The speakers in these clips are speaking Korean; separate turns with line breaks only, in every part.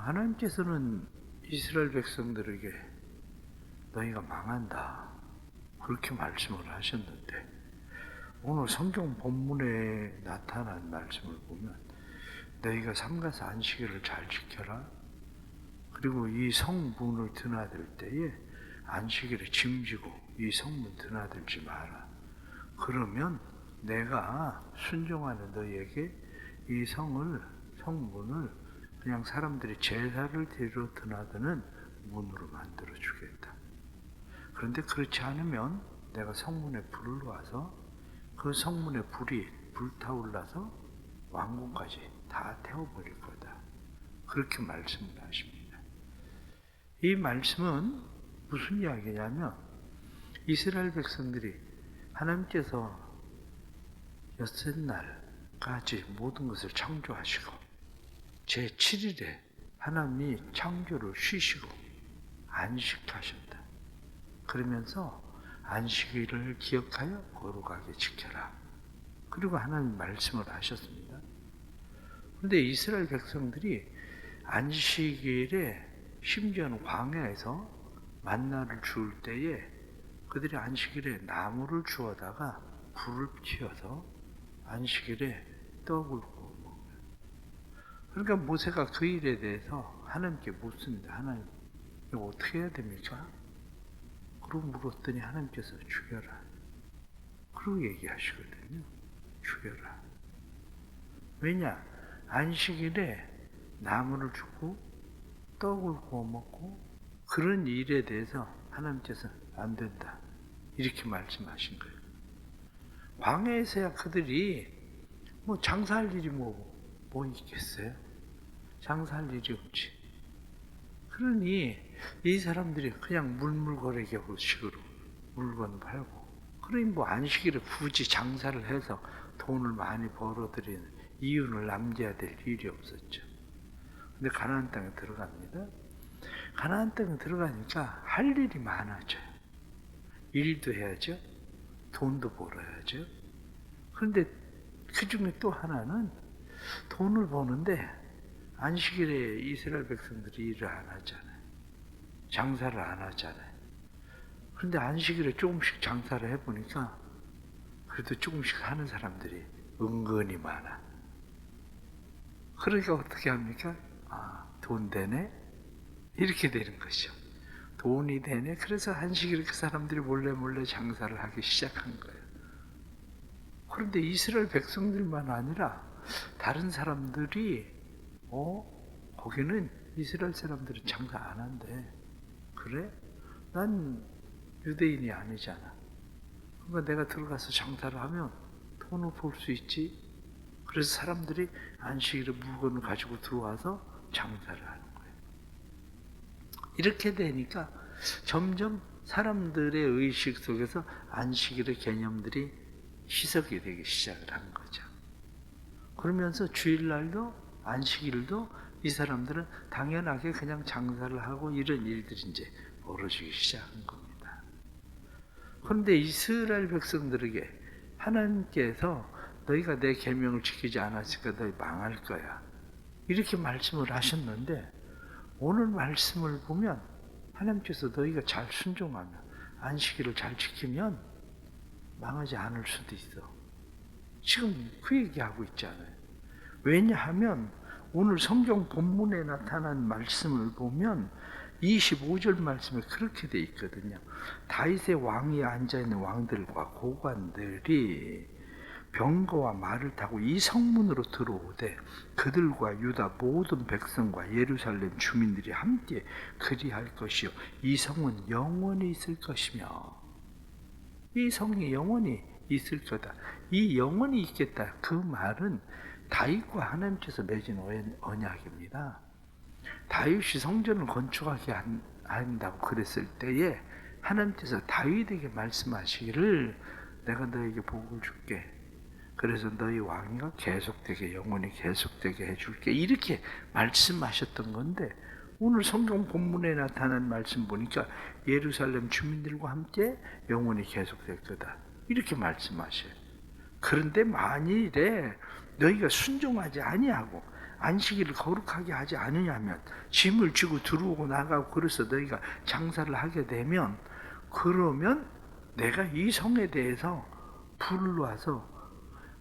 하나님께서는 이스라엘 백성들에게 너희가 망한다 그렇게 말씀을 하셨는데, 오늘 성경 본문에 나타난 말씀을 보면 너희가 삼가서 안식일을 잘 지켜라, 그리고 이 성문을 드나들 때에 안식일에 짐지고 이 성문 드나들지 마라. 그러면 내가 순종하는 너희에게 이 성문을 그냥 사람들이 제사를 드리러 드나드는 문으로 만들어 주겠다. 그런데 그렇지 않으면 내가 성문에 불을 놔서 그 성문에 불이 불타올라서 왕궁까지 다 태워버릴 거다. 그렇게 말씀을 하십니다. 이 말씀은 무슨 이야기냐면, 이스라엘 백성들이 하나님께서 엿새날까지 모든 것을 창조하시고 제7일에 하나님이 창조를 쉬시고 안식하셨다. 그러면서 안식일을 기억하여 거룩하게 지켜라. 그리고 하나님 말씀을 하셨습니다. 그런데 이스라엘 백성들이 안식일에, 심지어는 광야에서 만나를 주울 때에 그들이 안식일에 나무를 주워다가 불을 피워서 안식일에 떡을 구워 먹어요. 그러니까 모세가 그 일에 대해서 하나님께 묻습니다. 하나님, 이거 어떻게 해야 됩니까? 그러고 물었더니 하나님께서 죽여라. 그러고 얘기하시거든요. 죽여라. 왜냐? 안식일에 나무를 주고 떡을 구워 먹고 그런 일에 대해서 하나님께서 안 된다, 이렇게 말씀하신 거예요. 광야에서야 그들이 장사할 일이 뭐 있겠어요? 장사할 일이 없지. 그러니 이 사람들이 그냥 물물거래기 식으로 물건 팔고, 그러니 안식일에 굳이 장사를 해서 돈을 많이 벌어들이는 이윤을 남겨야 될 일이 없었죠. 근데 가나안 땅에 들어갑니다. 가나안 땅에 들어가니까 할 일이 많아져요. 일도 해야죠. 돈도 벌어야죠. 그런데 그 중에 또 하나는, 돈을 버는데 안식일에 이스라엘 백성들이 일을 안 하잖아요. 장사를 안 하잖아요. 그런데 안식일에 조금씩 장사를 해보니까 그래도 조금씩 하는 사람들이 은근히 많아. 그러니까 어떻게 합니까? 돈 되네? 이렇게 되는 것이죠. 돈이 되네? 그래서 안식일에 그 사람들이 몰래 장사를 하기 시작한 거예요. 그런데 이스라엘 백성들만 아니라 다른 사람들이 거기는 이스라엘 사람들은 장사 안 한대. 그래? 난 유대인이 아니잖아. 그러니까 내가 들어가서 장사를 하면 돈을 벌 수 있지. 그래서 사람들이 안식일에 물건을 가지고 들어와서 장사를 하는 거예요. 이렇게 되니까 점점 사람들의 의식 속에서 안식일의 개념들이 희석이 되기 시작을 한 거죠. 그러면서 주일날도 안식일도 이 사람들은 당연하게 그냥 장사를 하고 이런 일들이 이제 벌어지기 시작한 겁니다. 그런데 이스라엘 백성들에게 하나님께서 너희가 내 계명을 지키지 않았으니까 너희 망할 거야, 이렇게 말씀을 하셨는데, 오늘 말씀을 보면 하나님께서 너희가 잘 순종하면, 안식일을 잘 지키면 망하지 않을 수도 있어. 지금 그 얘기하고 있잖아요. 왜냐하면 오늘 성경 본문에 나타난 말씀을 보면 25절 말씀에 그렇게 돼 있거든요. 다윗의 왕위에 앉아있는 왕들과 고관들이 병거와 말을 타고 이 성문으로 들어오되 그들과 유다 모든 백성과 예루살렘 주민들이 함께 그리할 것이요 이 성은 영원히 있을 것이며, 이 성이 영원히 있을 거다. 이 영원히 있겠다, 그 말은 다윗과 하나님께서 맺은 언약입니다. 다윗이 성전을 건축하게 한다고 그랬을 때에 하나님께서 다윗에게 말씀하시기를 내가 너에게 복을 줄게. 그래서 너희 왕위가 계속되게, 영원히 계속되게 해줄게, 이렇게 말씀하셨던 건데, 오늘 성경 본문에 나타난 말씀 보니까 예루살렘 주민들과 함께 영원히 계속될 거다, 이렇게 말씀하셔요. 그런데 만일에 너희가 순종하지 아니하고 안식일을 거룩하게 하지 않으냐면, 짐을 지고 들어오고 나가고 그래서 너희가 장사를 하게 되면, 그러면 내가 이 성에 대해서 불을 놔서,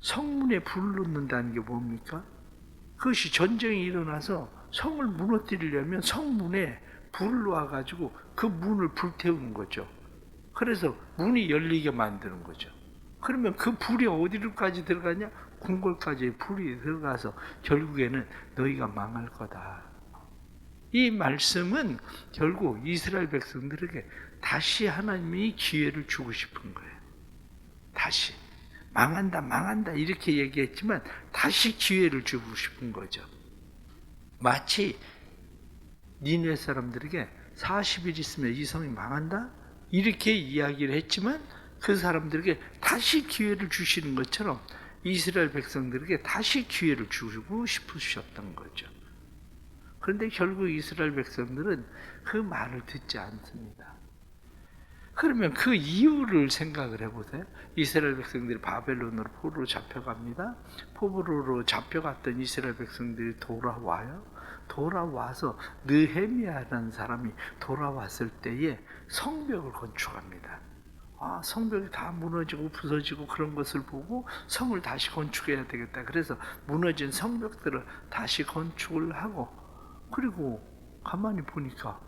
성문에 불을 놓는다는 게 뭡니까? 그것이 전쟁이 일어나서 성을 무너뜨리려면 성문에 불을 놔가지고 그 문을 불태우는 거죠. 그래서 문이 열리게 만드는 거죠. 그러면 그 불이 어디로까지 들어가냐? 궁궐까지 불이 들어가서 결국에는 너희가 망할 거다. 이 말씀은 결국 이스라엘 백성들에게 다시 하나님이 기회를 주고 싶은 거예요. 다시. 망한다 이렇게 얘기했지만 다시 기회를 주고 싶은 거죠. 마치 니느웨 사람들에게 40일 있으면 이 성이 망한다? 이렇게 이야기를 했지만 그 사람들에게 다시 기회를 주시는 것처럼 이스라엘 백성들에게 다시 기회를 주고 싶으셨던 거죠. 그런데 결국 이스라엘 백성들은 그 말을 듣지 않습니다. 그러면 그 이유를 생각을 해보세요. 이스라엘 백성들이 바벨론으로 포로로 잡혀갑니다. 포로로 잡혀갔던 이스라엘 백성들이 돌아와요. 돌아와서 느헤미야라는 사람이 돌아왔을 때에 성벽을 건축합니다. 성벽이 다 무너지고 부서지고 그런 것을 보고 성을 다시 건축해야 되겠다. 그래서 무너진 성벽들을 다시 건축을 하고, 그리고 가만히 보니까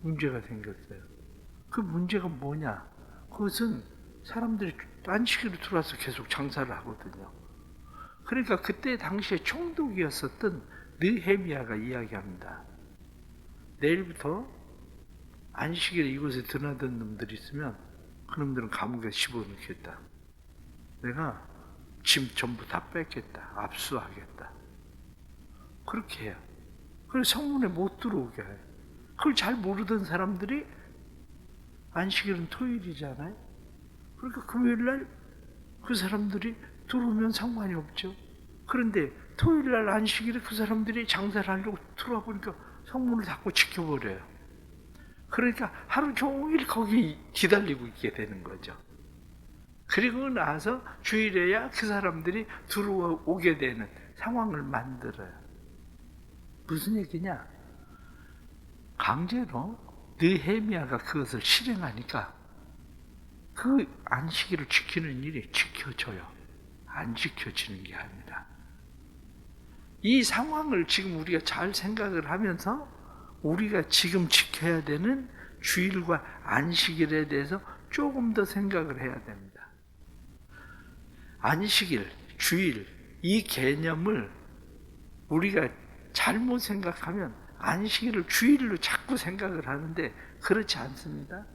문제가 생겼어요. 그 문제가 뭐냐? 그것은 사람들이 안식일로 들어와서 계속 장사를 하거든요. 그러니까 그때 당시에 총독이었었던 느헤미야가 이야기합니다. 내일부터 안식일에 이곳에 드나든 놈들이 있으면 그 놈들은 감옥에 집어넣겠다. 내가 짐 전부 다 뺏겠다. 압수하겠다. 그렇게 해요. 그래서 성문에 못 들어오게 해요. 그걸 잘 모르던 사람들이 안식일은 토요일이잖아요. 그러니까 금요일날 그 사람들이 들어오면 상관이 없죠. 그런데 토요일날 안식일에 그 사람들이 장사를 하려고 들어와 보니까 성문을 닫고 지켜버려요. 그러니까 하루 종일 거기 기다리고 있게 되는 거죠. 그리고 나서 주일에야 그 사람들이 들어오게 되는 상황을 만들어요. 무슨 얘기냐? 강제로 느헤미야가 그것을 실행하니까 그 안식일을 지키는 일이 지켜져요. 안 지켜지는 게 아니라. 이 상황을 지금 우리가 잘 생각을 하면서 우리가 지금 지켜야 되는 주일과 안식일에 대해서 조금 더 생각을 해야 됩니다. 안식일, 주일, 이 개념을 우리가 잘못 생각하면 안식일을 주일로 자꾸 생각을 하는데 그렇지 않습니다.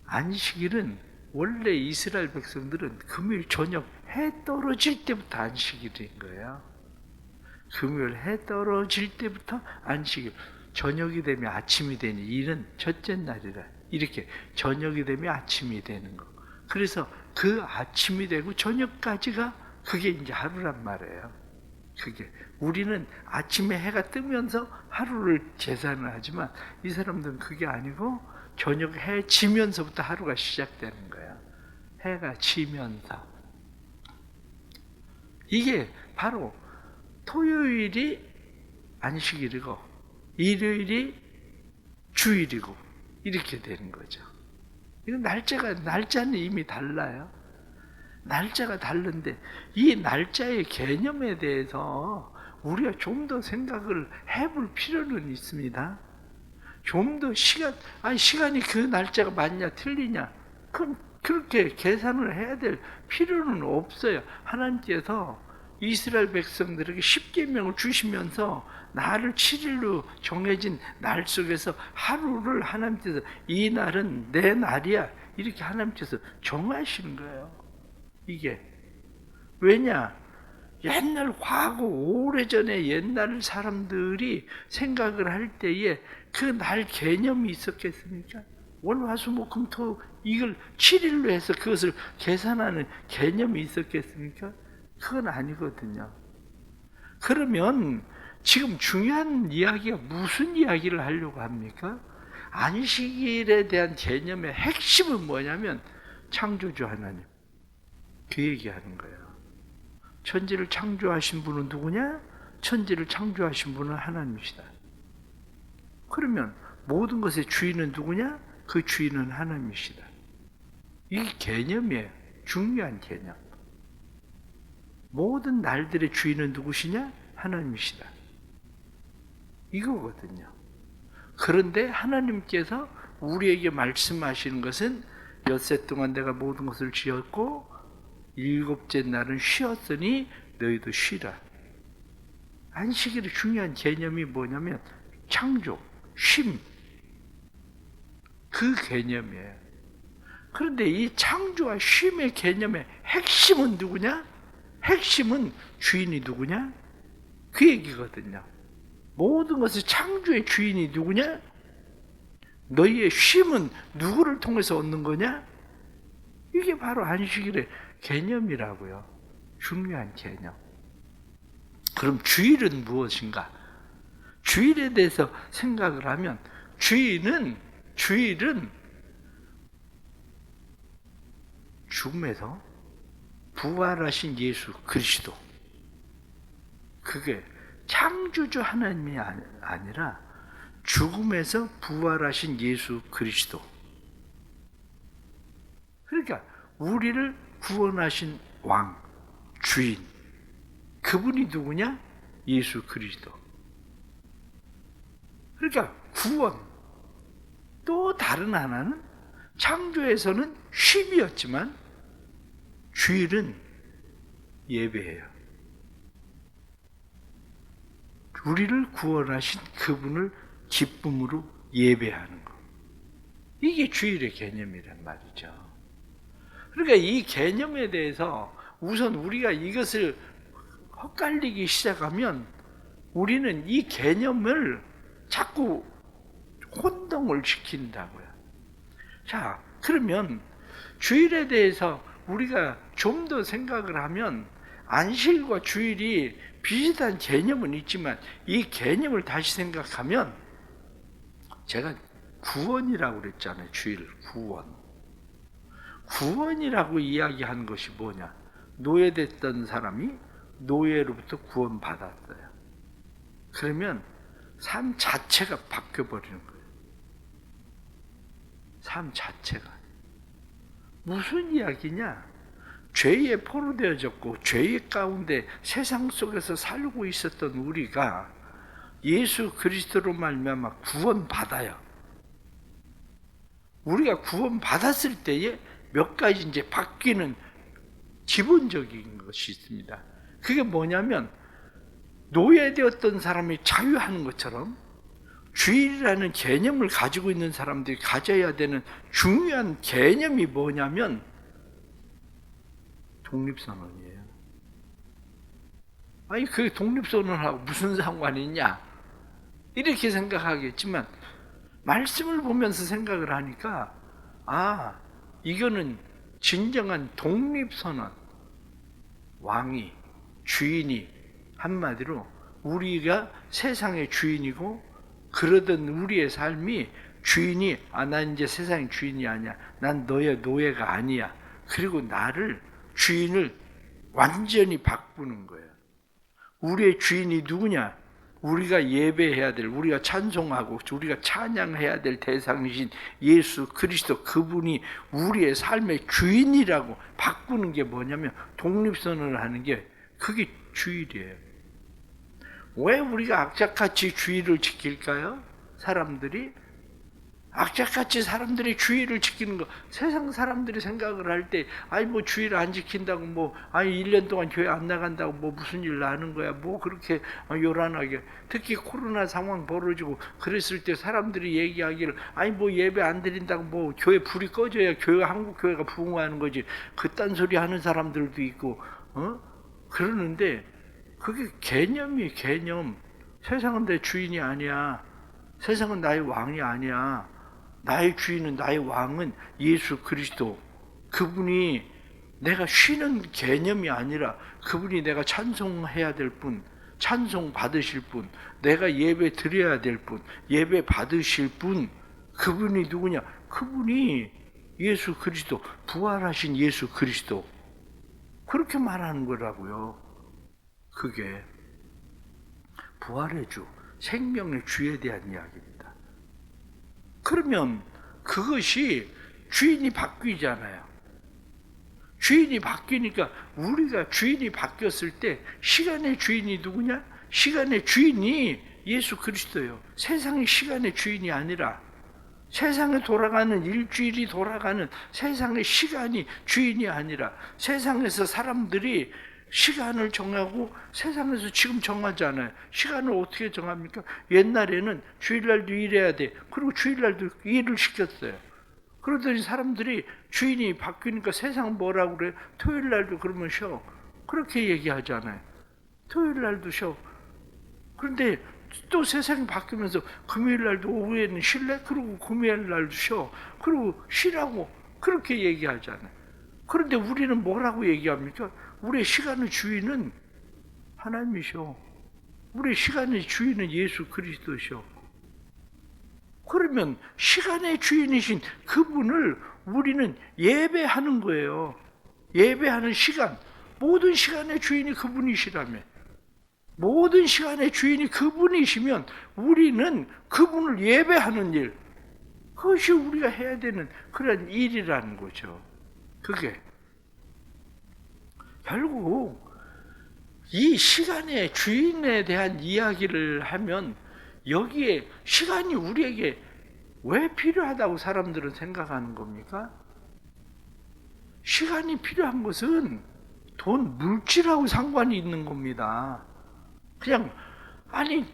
안식일은 원래 이스라엘 백성들은 금요일 저녁 해 떨어질 때부터 안식일인 거예요. 금요일 해 떨어질 때부터 안식일. 저녁이 되면 아침이 되니 이는 첫째 날이라. 이렇게 저녁이 되면 아침이 되는 거. 그래서 그 아침이 되고 저녁까지가 그게 이제 하루란 말이에요. 그게 우리는 아침에 해가 뜨면서 하루를 계산을 하지만 이 사람들은 그게 아니고 저녁 해 지면서부터 하루가 시작되는 거예요. 해가 지면서. 이게 바로 토요일이 안식일이고 일요일이 주일이고 이렇게 되는 거죠. 이건 날짜는 이미 달라요. 날짜가 다른데 이 날짜의 개념에 대해서 우리가 좀 더 생각을 해볼 필요는 있습니다. 좀 더 시간이 그 날짜가 맞냐 틀리냐 그럼 그렇게 계산을 해야 될 필요는 없어요. 하나님께서 이스라엘 백성들에게 십계명을 주시면서 날을 7일로 정해진 날 속에서 하루를 하나님께서 이 날은 내 날이야 이렇게 하나님께서 정하시는 거예요. 이게 왜냐? 옛날 과거 오래전에 옛날 사람들이 생각을 할 때에 그 날 개념이 있었겠습니까? 월화수목금토 이걸 7일로 해서 그것을 계산하는 개념이 있었겠습니까? 그건 아니거든요. 그러면 지금 중요한 이야기가 무슨 이야기를 하려고 합니까? 안식일에 대한 개념의 핵심은 뭐냐면 창조주 하나님 그 얘기하는 거예요. 천지를 창조하신 분은 누구냐? 천지를 창조하신 분은 하나님이시다. 그러면 모든 것의 주인은 누구냐? 그 주인은 하나님이시다. 이 개념이에요. 중요한 개념. 모든 날들의 주인은 누구시냐? 하나님이시다. 이거거든요. 그런데 하나님께서 우리에게 말씀하시는 것은 엿새 동안 내가 모든 것을 지었고 일곱째 날은 쉬었으니 너희도 쉬라. 안식일의 중요한 개념이 뭐냐면 창조, 쉼, 그 개념이에요. 그런데 이 창조와 쉼의 개념의 핵심은 누구냐? 핵심은 주인이 누구냐? 그 얘기거든요. 모든 것의 창조의 주인이 누구냐? 너희의 쉼은 누구를 통해서 얻는 거냐? 이게 바로 안식일의 개념이라고요. 중요한 개념. 그럼 주일은 무엇인가? 주일에 대해서 생각을 하면 주일은 죽음에서 부활하신 예수 그리스도, 그게 창조주 하나님이 아니라 죽음에서 부활하신 예수 그리스도. 그러니까 우리를 구원하신 왕, 주인, 그분이 누구냐? 예수 그리스도. 그러니까 구원. 또 다른 하나는 창조에서는 쉼이었지만 주일은 예배예요. 우리를 구원하신 그분을 기쁨으로 예배하는 것. 이게 주일의 개념이란 말이죠. 그러니까 이 개념에 대해서 우선 우리가 이것을 헛갈리기 시작하면 우리는 이 개념을 자꾸 혼동을 시킨다고요. 자, 그러면 주일에 대해서 우리가 좀 더 생각을 하면 안식일과 주일이 비슷한 개념은 있지만 이 개념을 다시 생각하면 제가 구원이라고 그랬잖아요. 주일, 구원. 구원이라고 이야기하는 것이 뭐냐? 노예됐던 사람이 노예로부터 구원받았어요. 그러면 삶 자체가 바뀌어버리는 거예요. 삶 자체가. 무슨 이야기냐? 죄에 포로되어졌고 죄의 가운데 세상 속에서 살고 있었던 우리가 예수 그리스도로 말미암아 구원받아요. 우리가 구원받았을 때에 몇 가지 이제 바뀌는 기본적인 것이 있습니다. 그게 뭐냐면 노예되었던 사람이 자유하는 것처럼 주일이라는 개념을 가지고 있는 사람들이 가져야 되는 중요한 개념이 뭐냐면 독립선언이에요. 아니 그 독립선언하고 무슨 상관이 있냐? 이렇게 생각하겠지만 말씀을 보면서 생각을 하니까 이거는 진정한 독립선언. 왕이, 주인이 한마디로 우리가 세상의 주인이고 그러던 우리의 삶이 주인이 난 이제 세상의 주인이 아니야. 난 너의 노예가 아니야. 그리고 나를 주인을 완전히 바꾸는 거예요. 우리의 주인이 누구냐? 우리가 예배해야 될, 우리가 찬송하고 우리가 찬양해야 될 대상이신 예수 그리스도, 그분이 우리의 삶의 주인이라고 바꾸는 게 뭐냐면 독립선언을 하는 게 그게 주일이에요. 왜 우리가 악착같이 주일을 지킬까요? 사람들이 악착같이 사람들이 주일을 지키는 거, 세상 사람들이 생각을 할 때 뭐 주일 안 지킨다고 1년 동안 교회 안 나간다고 무슨 일 나는 거야, 그렇게 요란하게. 특히 코로나 상황 벌어지고 그랬을 때 사람들이 얘기하기를 예배 안 드린다고 교회 불이 꺼져야 한국 교회가 부흥하는 거지, 그딴 소리 하는 사람들도 있고 그러는데 그게 개념이 개념. 세상은 내 주인이 아니야. 세상은 나의 왕이 아니야. 나의 주인은, 나의 왕은 예수 그리스도. 그분이 내가 쉬는 개념이 아니라 그분이 내가 찬송해야 될 분, 찬송 받으실 분, 내가 예배 드려야 될 분, 예배 받으실 분, 그분이 누구냐? 그분이 예수 그리스도, 부활하신 예수 그리스도. 그렇게 말하는 거라고요. 그게 부활의 주, 생명의 주에 대한 이야기입니다. 그러면 그것이 주인이 바뀌잖아요. 주인이 바뀌니까 우리가 주인이 바뀌었을 때 시간의 주인이 누구냐? 시간의 주인이 예수 그리스도예요. 세상의 시간의 주인이 아니라 세상에 돌아가는 일주일이 돌아가는 세상의 시간이 주인이 아니라 세상에서 사람들이 시간을 정하고 세상에서 지금 정하잖아요. 시간을 어떻게 정합니까? 옛날에는 주일날도 일해야 돼. 그리고 주일날도 일을 시켰어요. 그러더니 사람들이 주인이 바뀌니까 세상 뭐라고 그래? 토요일날도 그러면 쉬어. 그렇게 얘기하잖아요. 토요일날도 쉬어. 그런데 또 세상이 바뀌면서 금요일날도 오후에는 쉴래? 그리고 금요일날도 쉬어. 그리고 쉬라고 그렇게 얘기하잖아요. 그런데 우리는 뭐라고 얘기합니까? 우리의 시간의 주인은 하나님이셔. 우리의 시간의 주인은 예수 그리스도셔. 그러면 시간의 주인이신 그분을 우리는 예배하는 거예요. 예배하는 시간. 모든 시간의 주인이 그분이시라며. 모든 시간의 주인이 그분이시면 우리는 그분을 예배하는 일. 그것이 우리가 해야 되는 그런 일이라는 거죠. 그게. 결국 이 시간의 주인에 대한 이야기를 하면 여기에 시간이 우리에게 왜 필요하다고 사람들은 생각하는 겁니까? 시간이 필요한 것은 돈, 물질하고 상관이 있는 겁니다. 그냥 아니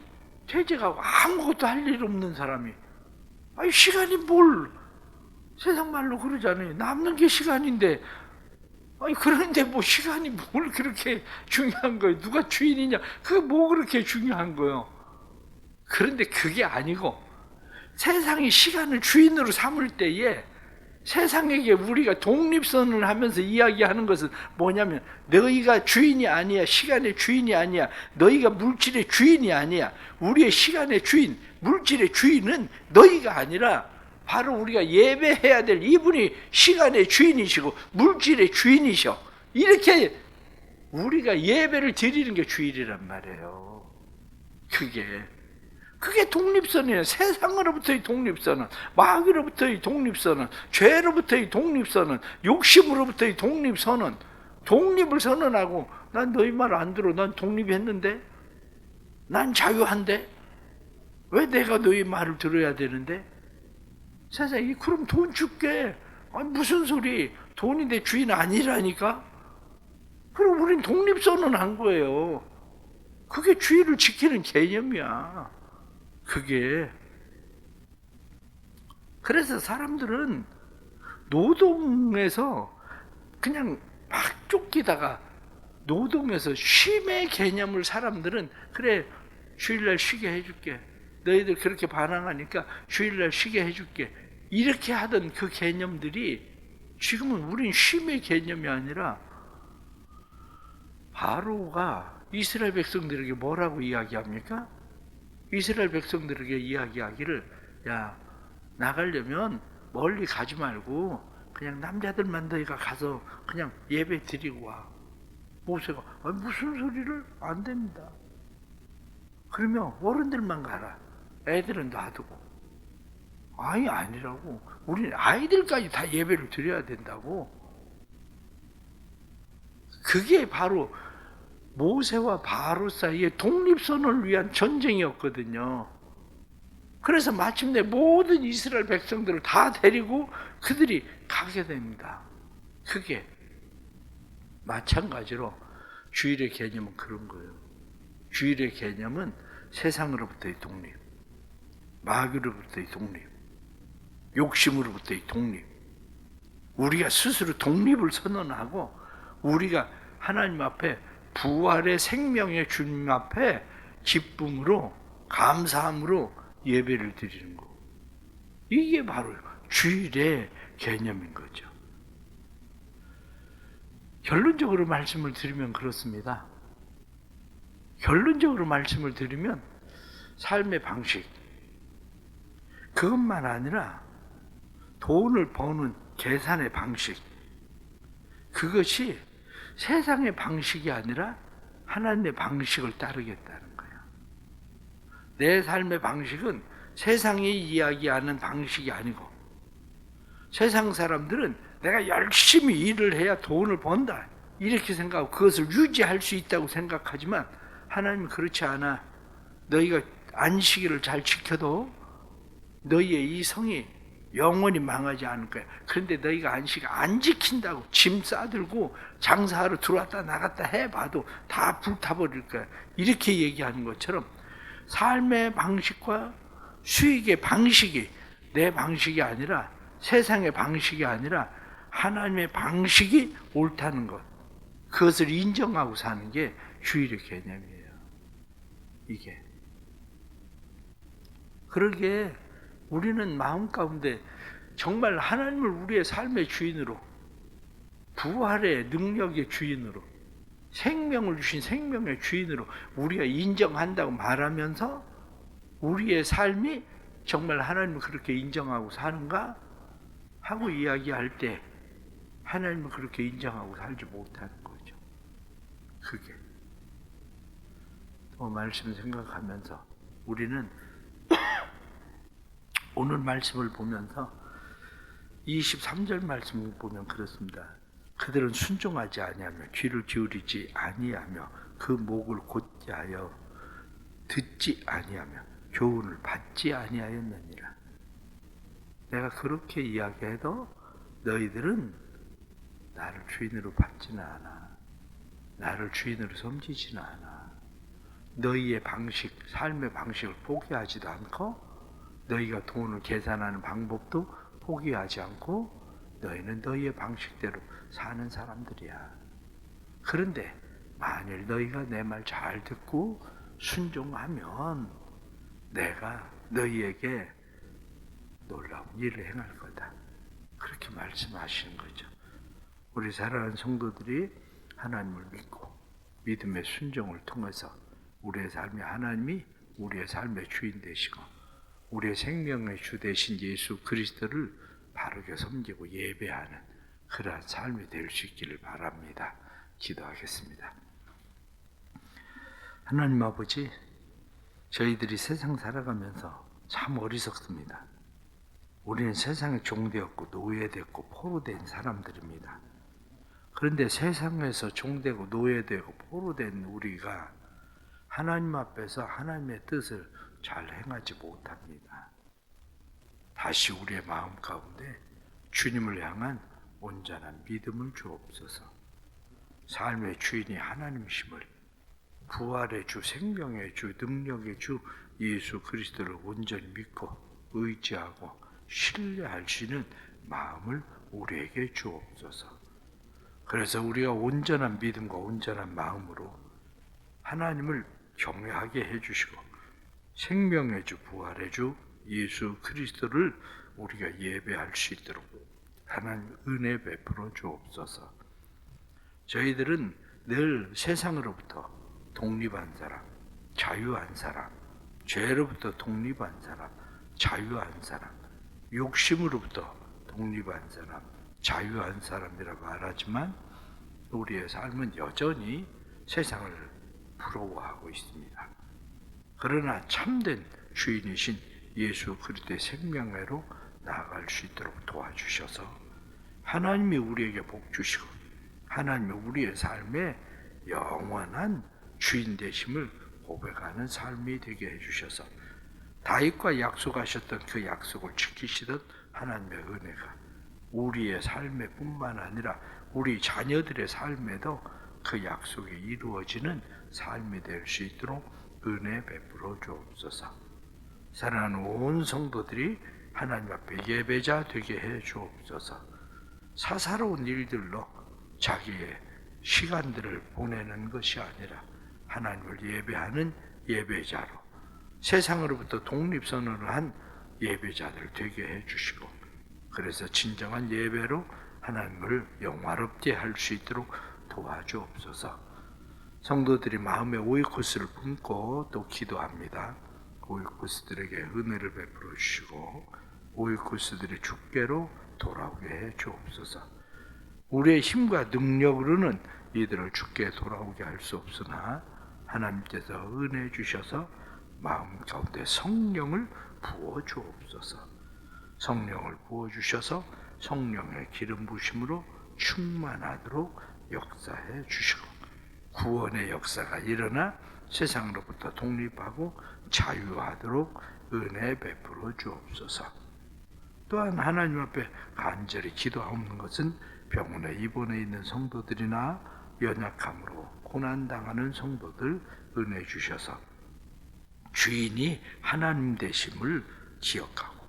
퇴직하고 아무것도 할 일 없는 사람이 아니 시간이 뭘 세상 말로 그러잖아요. 남는 게 시간인데 아니 그런데 뭐 시간이 뭘 그렇게 중요한 거예요? 누가 주인이냐? 그게 뭐 그렇게 중요한 거예요? 그런데 그게 아니고 세상이 시간을 주인으로 삼을 때에 세상에게 우리가 독립선을 하면서 이야기하는 것은 뭐냐면 너희가 주인이 아니야. 시간의 주인이 아니야. 너희가 물질의 주인이 아니야. 우리의 시간의 주인, 물질의 주인은 너희가 아니라 바로 우리가 예배해야 될 이분이 시간의 주인이시고 물질의 주인이셔. 이렇게 우리가 예배를 드리는 게 주일이란 말이에요. 그게 독립선이에요. 세상으로부터의 독립선은, 마귀로부터의 독립선은, 죄로부터의 독립선은, 욕심으로부터의 독립선은, 독립을 선언하고 난 너희 말 안 들어. 난 독립했는데? 난 자유한데? 왜 내가 너희 말을 들어야 되는데? 세상에 그럼 돈 줄게. 아니 무슨 소리. 돈이 내 주인 아니라니까? 그럼 우린 독립선언한 거예요. 그게 주의를 지키는 개념이야. 그게. 그래서 사람들은 노동에서 그냥 막 쫓기다가 노동에서 쉼의 개념을 사람들은 그래 주일날 쉬게 해줄게. 너희들 그렇게 반항하니까 주일날 쉬게 해줄게. 이렇게 하던 그 개념들이 지금은 우린 쉼의 개념이 아니라 바로가 이스라엘 백성들에게 뭐라고 이야기합니까? 이스라엘 백성들에게 이야기하기를 야 나가려면 멀리 가지 말고 그냥 남자들만 너희가 가서 그냥 예배 드리고 와. 모세가 무슨 소리를 안 됩니다. 그러면 어른들만 가라. 애들은 놔두고. 아니 아니라고. 우리는 아이들까지 다 예배를 드려야 된다고. 그게 바로 모세와 바로 사이의 독립선을 위한 전쟁이었거든요. 그래서 마침내 모든 이스라엘 백성들을 다 데리고 그들이 가게 됩니다. 그게 마찬가지로 주일의 개념은 그런 거예요. 주일의 개념은 세상으로부터의 독립, 마귀로부터의 독립, 욕심으로부터의 독립. 우리가 스스로 독립을 선언하고 우리가 하나님 앞에 부활의 생명의 주님 앞에 기쁨으로 감사함으로 예배를 드리는 거. 이게 바로 주일의 개념인 거죠. 결론적으로 말씀을 드리면 그렇습니다. 결론적으로 말씀을 드리면 삶의 방식, 그것만 아니라 돈을 버는 계산의 방식, 그것이 세상의 방식이 아니라 하나님의 방식을 따르겠다는 거예요. 내 삶의 방식은 세상이 이야기하는 방식이 아니고, 세상 사람들은 내가 열심히 일을 해야 돈을 번다 이렇게 생각하고 그것을 유지할 수 있다고 생각하지만, 하나님은 그렇지 않아. 너희가 안식일을 잘 지켜도 너희의 이 성이 영원히 망하지 않을 거야. 그런데 너희가 안식 안 지킨다고 짐 싸들고 장사하러 들어왔다 나갔다 해봐도 다 불타버릴 거야. 이렇게 얘기하는 것처럼 삶의 방식과 수익의 방식이 내 방식이 아니라, 세상의 방식이 아니라 하나님의 방식이 옳다는 것, 그것을 인정하고 사는 게 주일의 개념이에요. 이게. 그러기에 우리는 마음 가운데 정말 하나님을 우리의 삶의 주인으로, 부활의 능력의 주인으로, 생명을 주신 생명의 주인으로 우리가 인정한다고 말하면서 우리의 삶이 정말 하나님을 그렇게 인정하고 사는가 하고 이야기할 때, 하나님을 그렇게 인정하고 살지 못하는 거죠. 그게. 또 말씀 생각하면서 우리는 오늘 말씀을 보면서 23절 말씀을 보면 그렇습니다. 그들은 순종하지 아니하며 귀를 기울이지 아니하며 그 목을 곧게 하여 듣지 아니하며 교훈을 받지 아니하였느니라. 내가 그렇게 이야기해도 너희들은 나를 주인으로 받지는 않아. 나를 주인으로 섬기지는 않아. 너희의 방식, 삶의 방식을 포기하지도 않고, 너희가 돈을 계산하는 방법도 포기하지 않고, 너희는 너희의 방식대로 사는 사람들이야. 그런데 만일 너희가 내 말 잘 듣고 순종하면 내가 너희에게 놀라운 일을 행할 거다. 그렇게 말씀하시는 거죠. 우리 사랑하는 성도들이 하나님을 믿고 믿음의 순종을 통해서 우리의 삶에 하나님이 우리의 삶의 주인 되시고 우리의 생명의 주 되신 예수 그리스도를 바르게 섬기고 예배하는 그러한 삶이 될 수 있기를 바랍니다. 기도하겠습니다. 하나님 아버지, 저희들이 세상 살아가면서 참 어리석습니다. 우리는 세상에 종되었고 노예되었고 포로된 사람들입니다. 그런데 세상에서 종되고 노예되고 포로된 우리가 하나님 앞에서 하나님의 뜻을 잘 행하지 못합니다. 다시 우리의 마음 가운데 주님을 향한 온전한 믿음을 주옵소서. 삶의 주인이 하나님이심을, 부활의 주, 생명의 주, 능력의 주 예수 그리스도를 온전히 믿고 의지하고 신뢰할 수 있는 마음을 우리에게 주옵소서. 그래서 우리가 온전한 믿음과 온전한 마음으로 하나님을 경외하게 해주시고 생명의 주, 부활의 주 예수 그리스도를 우리가 예배할 수 있도록 하나님 은혜 베풀어 주옵소서. 저희들은 늘 세상으로부터 독립한 사람, 자유한 사람, 죄로부터 독립한 사람, 자유한 사람, 욕심으로부터 독립한 사람, 자유한 사람이라 말하지만 우리의 삶은 여전히 세상을 부러워하고 있습니다. 그러나 참된 주인이신 예수 그리스도의 생명회로 나아갈 수 있도록 도와주셔서 하나님이 우리에게 복 주시고 하나님이 우리의 삶에 영원한 주인 되심을 고백하는 삶이 되게 해주셔서 다윗과 약속하셨던 그 약속을 지키시던 하나님의 은혜가 우리의 삶에 뿐만 아니라 우리 자녀들의 삶에도 그 약속이 이루어지는 삶이 될 수 있도록 은혜 베풀어 주옵소서. 사랑하는 온 성도들이 하나님 앞에 예배자 되게 해 주옵소서. 사사로운 일들로 자기의 시간들을 보내는 것이 아니라 하나님을 예배하는 예배자로 세상으로부터 독립선언을 한 예배자들 되게 해주시고 그래서 진정한 예배로 하나님을 영화롭게 할 수 있도록 도와주옵소서. 성도들이 마음에 오이코스를 품고 또 기도합니다. 오이코스들에게 은혜를 베풀어 주시고 오이코스들이 주께로 돌아오게 해 주옵소서. 우리의 힘과 능력으로는 이들을 죽게 돌아오게 할 수 없으나 하나님께서 은혜 주셔서 마음 가운데 성령을 부어 주옵소서. 성령을 부어 주셔서 성령의 기름 부심으로 충만하도록 역사해 주시고 구원의 역사가 일어나 세상으로부터 독립하고 자유하도록 은혜 베풀어 주옵소서. 또한 하나님 앞에 간절히 기도하는 것은 병원에 입원해 있는 성도들이나 연약함으로 고난당하는 성도들 은혜 주셔서 주인이 하나님 되심을 기억하고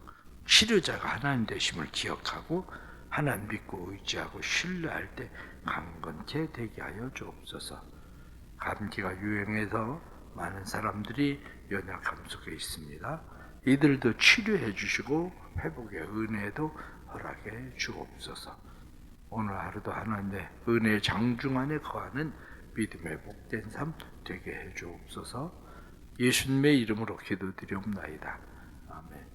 치료자가 하나님 되심을 기억하고 하나님 믿고 의지하고 신뢰할 때 강건케 되게 하여 주옵소서. 감기가 유행해서 많은 사람들이 연약함 속에 있습니다. 이들도 치료해 주시고 회복의 은혜도 허락해 주옵소서. 오늘 하루도 하나님의 은혜의 장중 안에 거하는 믿음의 복된 삶 되게 해 주옵소서. 예수님의 이름으로 기도드리옵나이다. 아멘.